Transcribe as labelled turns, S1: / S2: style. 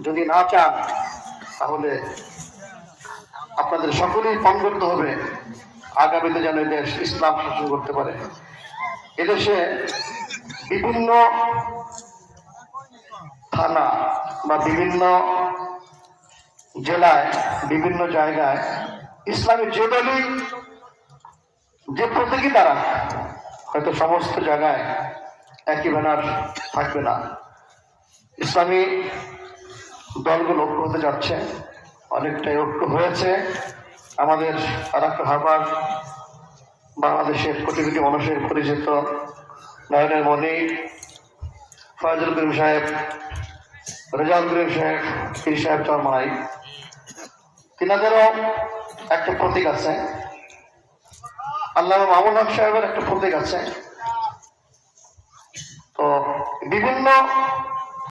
S1: যদি না চান তাহলে আপনাদের সকলেই পান করতে হবে আগামীতে যেন দেশ ইসলাম শাসন করতে পারে। এদেশে বিভিন্ন থানা বা বিভিন্ন জেলায় বিভিন্ন জায়গায় ইসলামী যে দলই যে প্রতীকী দ্বারা হয়তো সমস্ত জায়গায় একই ব্যানার থাকবে না। ইসলামী দলগুলো ঐক্য হতে যাচ্ছে, অনেকটাই ঐক্য হয়েছে। আমাদের আরাফাত হারবার বাংলাদেশের কোটি কোটি মানুষের পরিচিত নয়নের মনি ফয়জুল করিম সাহেব, রেজাউল করিম সাহেব, পীর সাহেব চরমাই, তিনাদেরও একটা প্রতীক আছে। আল্লামা মামুন হক সাহেবের একটা প্রতীক আছে। তো বিভিন্ন